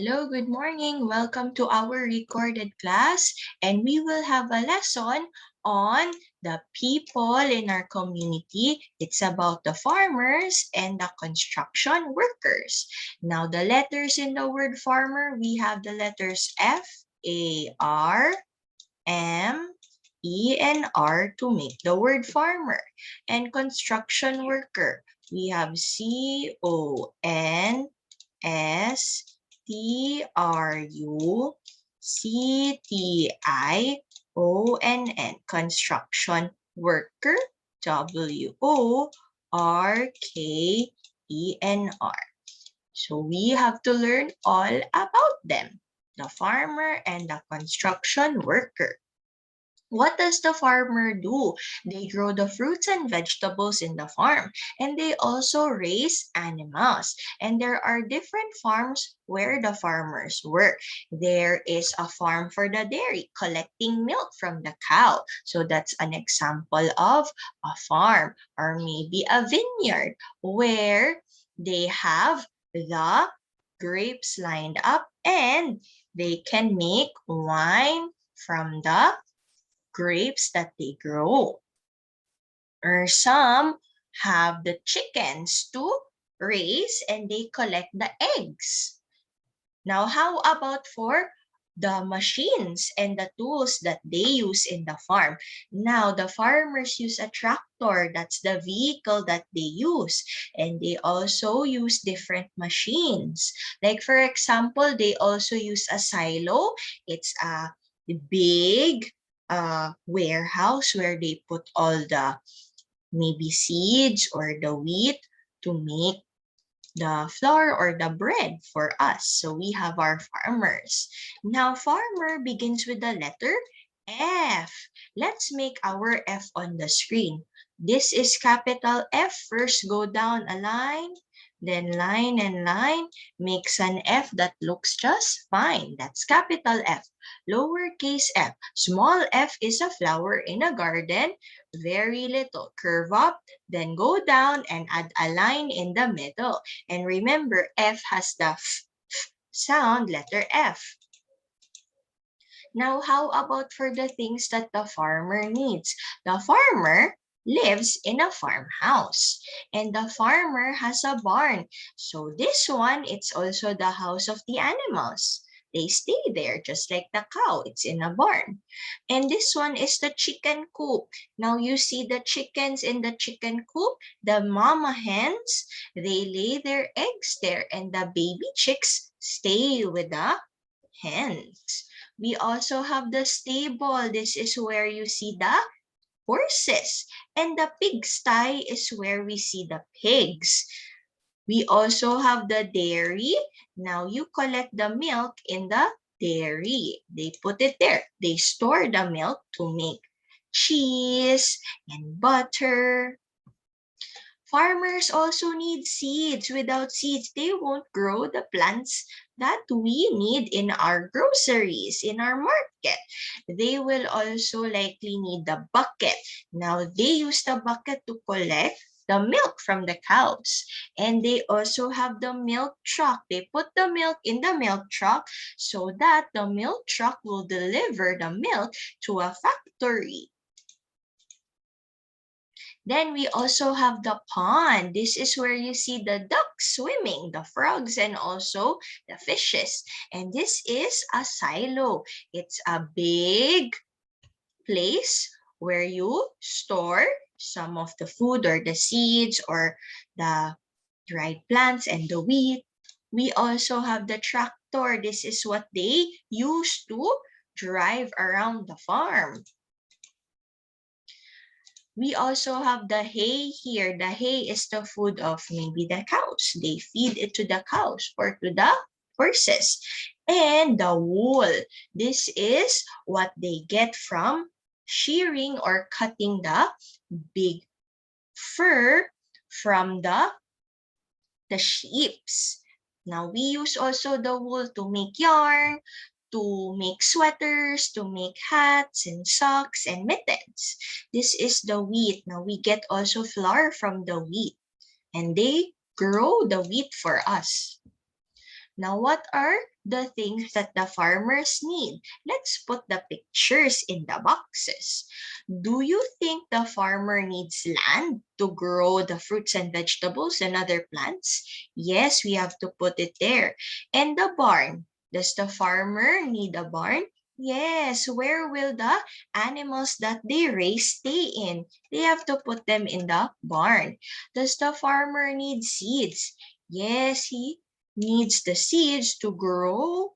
Hello, good morning. Welcome to our recorded class, and we will have a lesson on the people in our community. It's about the farmers and the construction workers. Now, the letters in the word farmer, we have the letters F, A, R, M, E, and R to make the word farmer. And construction worker, we have C, O, N, S, Tructionn, construction worker, Worker. So we have to learn all about them, the farmer and the construction worker. What does the farmer do? They grow the fruits and vegetables in the farm, and they also raise animals. And there are different farms where the farmers work. There is a farm for the dairy, collecting milk from the cow. So that's an example of a farm, or maybe a vineyard where they have the grapes lined up and they can make wine from the grapes that they grow. Or some have the chickens to raise and they collect the eggs. Now, how about for the machines and the tools that they use in the farm? Now, the farmers use a tractor. That's the vehicle that they use. And they also use different machines. Like, for example, they also use a silo. It's a big warehouse where they put all the maybe seeds or the wheat to make the flour or the bread for us. So we have our farmers. Now, farmer begins with the letter F. Let's make our F on the screen. This is capital F. First, go down a line, then line and line makes an F that looks just fine. That's capital F. Lowercase f. Small f is a flower in a garden. Very little. Curve up, then go down and add a line in the middle. And remember, F has the f sound, letter F. Now, how about for the things that the farmer needs? The farmer lives in a farmhouse and the farmer has a barn. So this one, it's also the house of the animals. They stay there just like the cow. It's in a barn. And this one is the chicken coop. Now you see the chickens in the chicken coop, the mama hens, they lay their eggs there and the baby chicks stay with the hens. We also have the stable. This is where you see the horses. And the pigsty is where we see the pigs. We also have the dairy. Now you collect the milk in the dairy. They put it there. They store the milk to make cheese and butter. Farmers also need seeds. Without seeds, they won't grow the plants that we need in our groceries, in our market. They will also likely need the bucket. Now, they use the bucket to collect the milk from the cows. And they also have the milk truck. They put the milk in the milk truck so that the milk truck will deliver the milk to a factory. Then we also have the pond. This is where you see the ducks swimming, the frogs, and also the fishes. And this is a silo. It's a big place where you store some of the food or the seeds or the dried plants and the wheat. We also have the tractor. This is what they use to drive around the farm. We also have the hay here. The hay is the food of maybe the cows. They feed it to the cows or to the horses. And the wool. This is what they get from shearing or cutting the big fur from the sheeps. Now, we use also the wool to make yarn, to make sweaters, to make hats and socks and mittens. This is the wheat. Now, we get also flour from the wheat. And they grow the wheat for us. Now, what are the things that the farmers need? Let's put the pictures in the boxes. Do you think the farmer needs land to grow the fruits and vegetables and other plants? Yes, we have to put it there. And the barn. Does the farmer need a barn? Yes, where will the animals that they raise stay in? They have to put them in the barn. Does the farmer need seeds? Yes, he needs the seeds to grow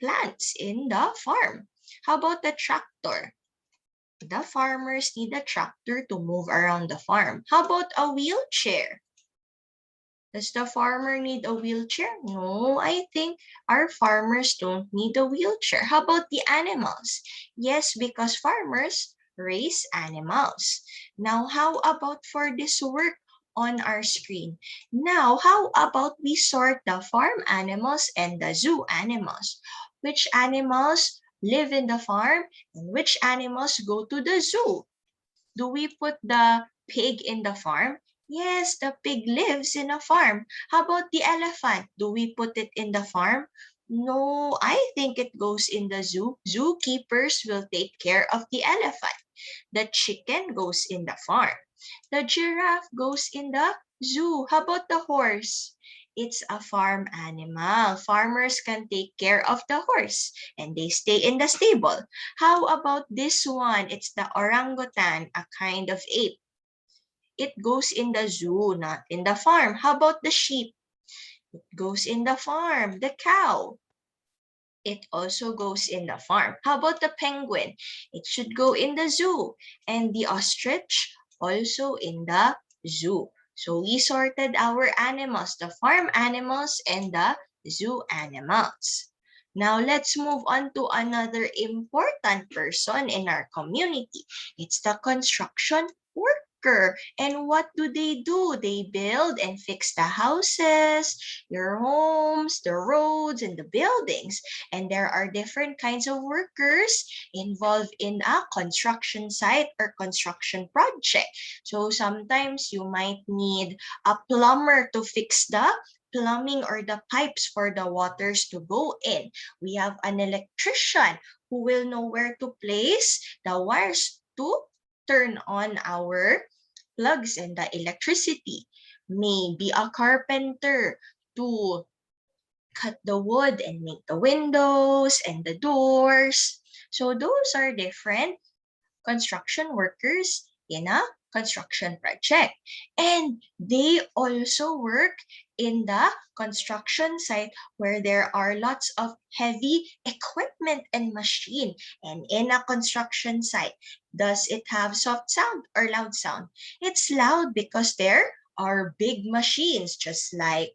plants in the farm. How about the tractor? The farmers need a tractor to move around the farm. How about a wheelchair? Does the farmer need a wheelchair? No, I think our farmers don't need a wheelchair. How about the animals? Yes, because farmers raise animals. Now, how about for this work on our screen? Now, how about we sort the farm animals and the zoo animals? Which animals live in the farm and which animals go to the zoo? Do we put the pig in the farm? Yes, the pig lives in a farm. How about the elephant? Do we put it in the farm? No, I think it goes in the zoo. Zookeepers will take care of the elephant. The chicken goes in the farm. The giraffe goes in the zoo. How about the horse? It's a farm animal. Farmers can take care of the horse and they stay in the stable. How about this one? It's the orangutan, a kind of ape. It goes in the zoo, not in the farm. How about the sheep? It goes in the farm. The cow. It also goes in the farm. How about the penguin? It should go in the zoo. And the ostrich also in the zoo. So we sorted our animals, the farm animals and the zoo animals. Now let's move on to another important person in our community. It's the construction worker. And what do? They build and fix the houses, your homes, the roads, and the buildings. And there are different kinds of workers involved in a construction site or construction project. So sometimes you might need a plumber to fix the plumbing or the pipes for the waters to go in. We have an electrician who will know where to place the wires to turn on our plugs and the electricity. Maybe a carpenter to cut the wood and make the windows and the doors. So those are different construction workers in a construction project. And they also work in the construction site where there are lots of heavy equipment and machine. And in a construction site, does it have soft sound or loud sound? It's loud because there are big machines just like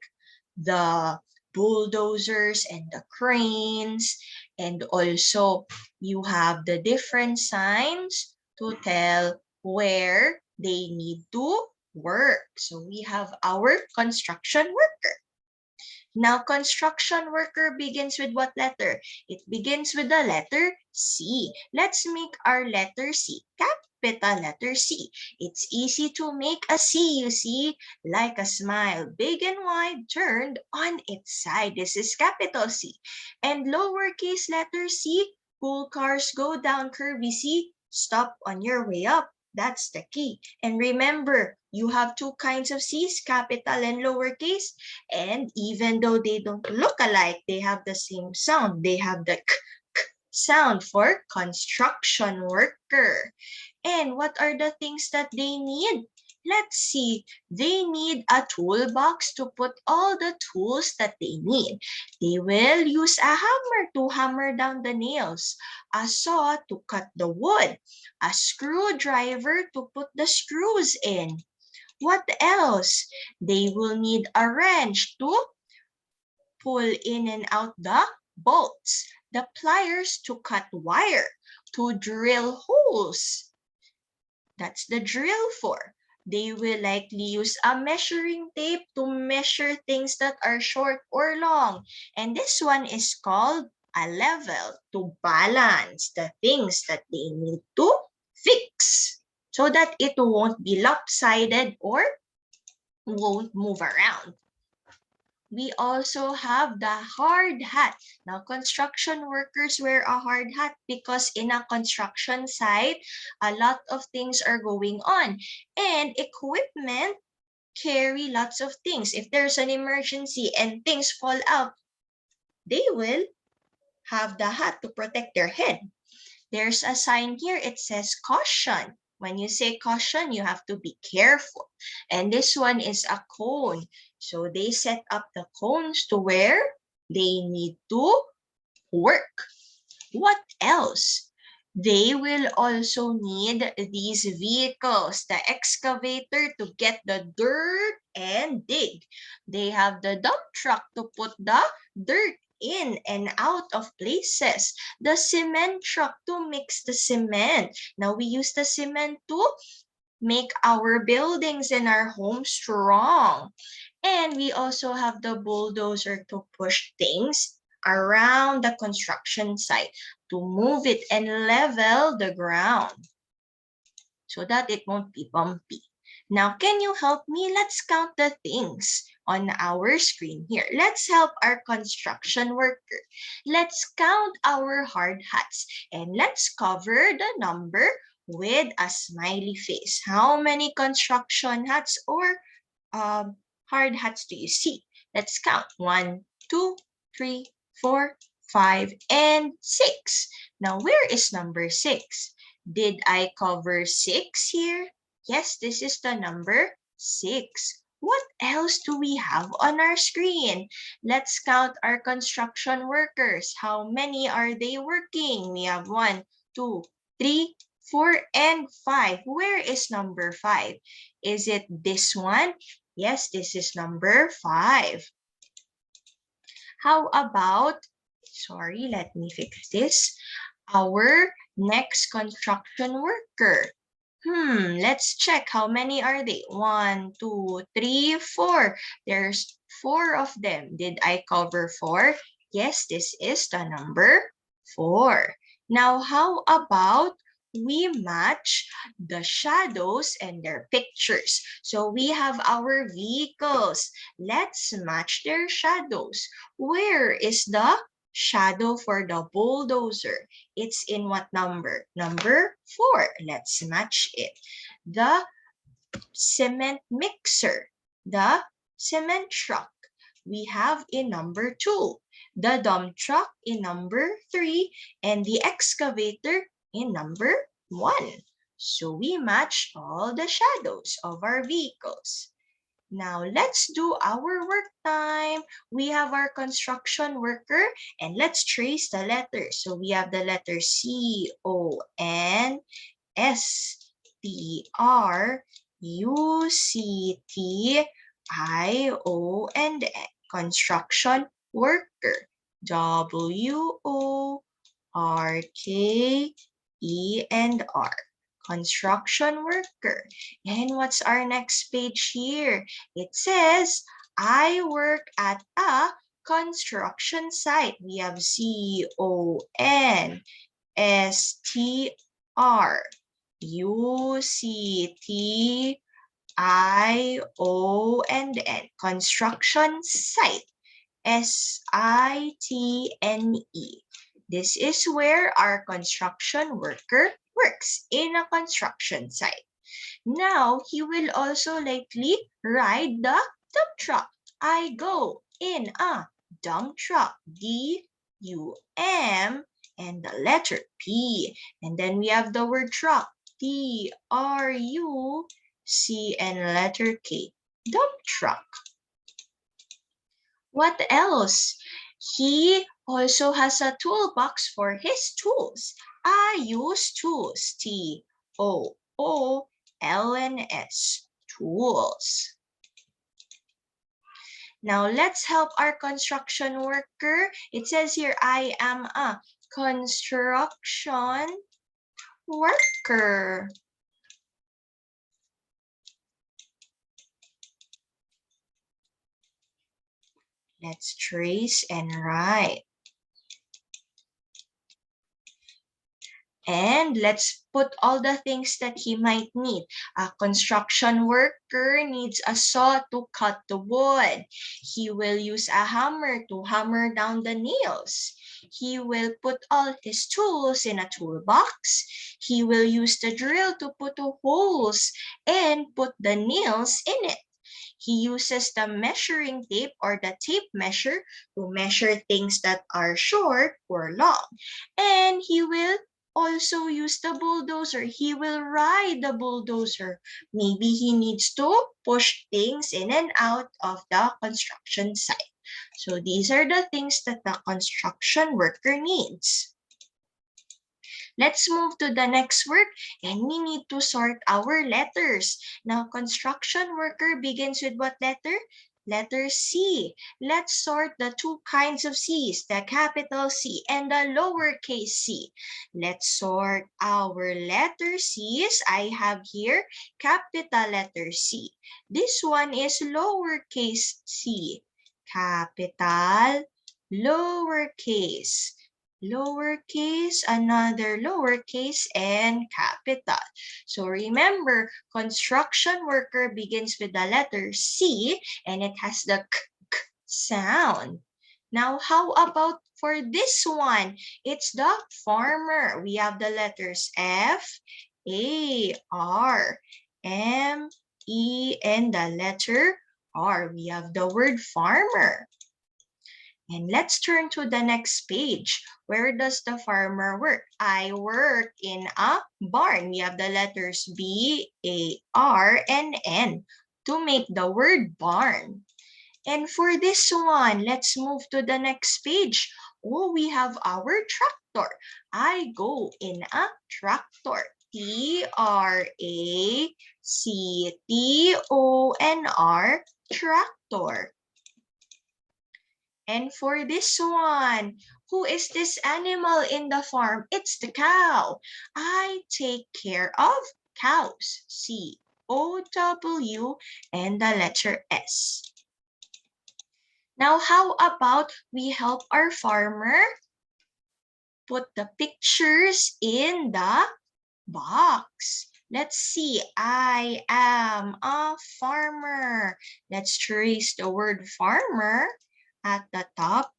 the bulldozers and the cranes, and also you have the different signs to tell where they need to work. So we have our construction worker. Now, construction worker begins with what letter? It begins with the letter C. Let's make our letter C. Capital letter C. It's easy to make a C, you see, like a smile, big and wide, turned on its side. This is capital C. And lowercase letter C, cool cars go down curvy C, stop on your way up. That's the key. And remember, you have two kinds of C's, capital and lowercase. And even though they don't look alike, they have the same sound. They have the k sound for construction worker. And what are the things that they need? Let's see. They need a toolbox to put all the tools that they need. They will use a hammer to hammer down the nails, a saw to cut the wood, a screwdriver to put the screws in. What else? They will need a wrench to pull in and out the bolts, the pliers to cut wire, to drill holes. That's the drill for. They will likely use a measuring tape to measure things that are short or long. And this one is called a level, to balance the things that they need to fix so that it won't be lopsided or won't move around. We also have the hard hat. Now, construction workers wear a hard hat because in a construction site, a lot of things are going on. And equipment carry lots of things. If there's an emergency and things fall out, they will have the hat to protect their head. There's a sign here. It says caution. When you say caution, you have to be careful. And this one is a cone. So they set up the cones to where they need to work. What else? They will also need these vehicles, the excavator to get the dirt and dig. They have the dump truck to put the dirt in and out of places. The cement truck to mix the cement. Now we use the cement to make our buildings and our homes strong. And we also have the bulldozer to push things around the construction site to move it and level the ground so that it won't be bumpy. Now, can you help me? Let's count the things on our screen here. Let's help our construction worker. Let's count our hard hats and let's cover the number with a smiley face. How many construction hats or hard hats do you see? Let's count. 1, 2, 3, 4, 5, and 6. Now, where is number 6? Did I cover 6 here? Yes, this is the number 6. What else do we have on our screen? Let's count our construction workers. How many are they working? We have 1, 2, 3, 4, and 5. Where is number 5? Is it this one? Yes, this is number 5. How about, sorry, let me fix this. Our next construction worker. Let's check how many are they? 1, 2, 3, 4. There's 4 of them. Did I cover 4? Yes, this is the number 4. Now, how about we match the shadows and their pictures? So we have our vehicles. Let's match their shadows. Where is the shadow for the bulldozer? It's in what number? Number 4. Let's match it. The cement mixer, the cement truck, we have in number 2. The dump truck in number 3, and the excavator in number 1. So we match all the shadows of our vehicles. Now, let's do our work time. We have our construction worker, and let's trace the letters. So we have the letter C, O, N, S, T, R, U, C, T, I, O, and N. Construction worker. W, O, R, K, E, and R. Construction worker. And what's our next page here? It says, I work at a construction site. We have CONSTRUCTION, and N. Construction site. SITNE. This is where our construction worker works, in a construction site. Now, he will also likely ride the dump truck. I go in a dump truck. D-U-M and the letter P. And then we have the word truck. T-R-U-C and letter K. Dump truck. What else? He also has a toolbox for his tools. I use tools. T-O-O-L-N-S. Tools. Now let's help our construction worker. It says here, I am a construction worker. Let's trace and write. And let's put all the things that he might need. A construction worker needs a saw to cut the wood. He will use a hammer to hammer down the nails. He will put all his tools in a toolbox. He will use the drill to put the holes and put the nails in it. He uses the measuring tape or the tape measure to measure things that are short or long. And he will also use the bulldozer. He will ride the bulldozer. Maybe he needs to push things in and out of the construction site. So these are the things that the construction worker needs. Let's move to the next work, and we need to sort our letters. Now, construction worker begins with what letter? Letter C. Let's sort the two kinds of C's, the capital C and the lowercase c. Let's sort our letter C's. I have here capital letter C. This one is lowercase c. Capital, lowercase. Lowercase, another lowercase, and capital. So remember, construction worker begins with the letter C and it has the k sound. Now, how about for this one? It's the farmer. We have the letters F, A, R, M, E, and the letter R. We have the word farmer. And let's turn to the next page. Where does the farmer work? I work in a barn. We have the letters B, A, R, and N to make the word barn. And for this one, let's move to the next page. Oh, we have our tractor. I go in a tractor. Tractor. Tractor. And for this one, who is this animal in the farm? It's the cow. I take care of cows. C-O-W and the letter S. Now, how about we help our farmer put the pictures in the box? Let's see. I am a farmer. Let's trace the word farmer at the top,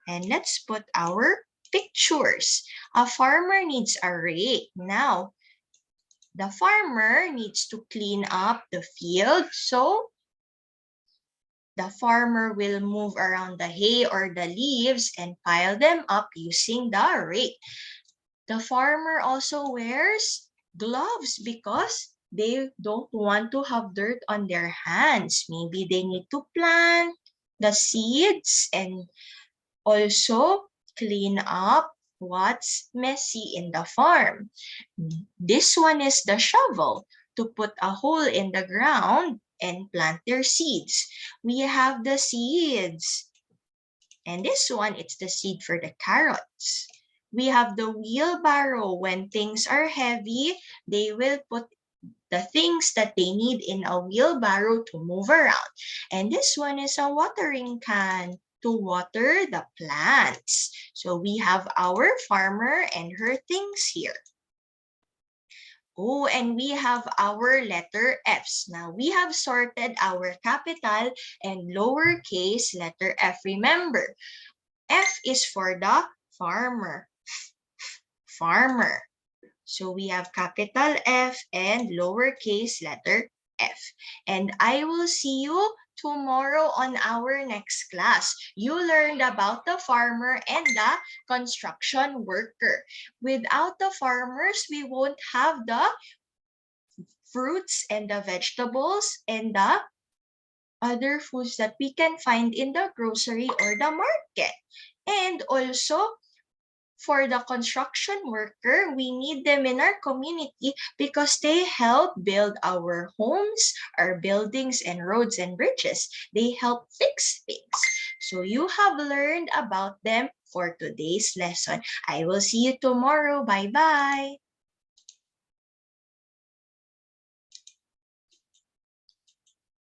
and let's put our pictures. A farmer needs a rake. Now, the farmer needs to clean up the field, so the farmer will move around the hay or the leaves and pile them up using the rake. The farmer also wears gloves because they don't want to have dirt on their hands. Maybe they need to plant the seeds and also clean up what's messy in the farm. This one is the shovel to put a hole in the ground and plant their seeds. We have the seeds. And this one, it's the seed for the carrots. We have the wheelbarrow. When things are heavy, they will put the things that they need in a wheelbarrow to move around. And this one is a watering can to water the plants. So we have our farmer and her things here. Oh, and we have our letter F's. Now, we have sorted our capital and lowercase letter F. Remember, F is for the farmer. Farmer. So we have capital F and lowercase letter F. And I will see you tomorrow on our next class. You learned about the farmer and the construction worker. Without the farmers, we won't have the fruits and the vegetables and the other foods that we can find in the grocery or the market. And also, for the construction worker, we need them in our community because they help build our homes, our buildings, and roads and bridges. They help fix things. So you have learned about them for today's lesson. I will see you tomorrow. Bye-bye.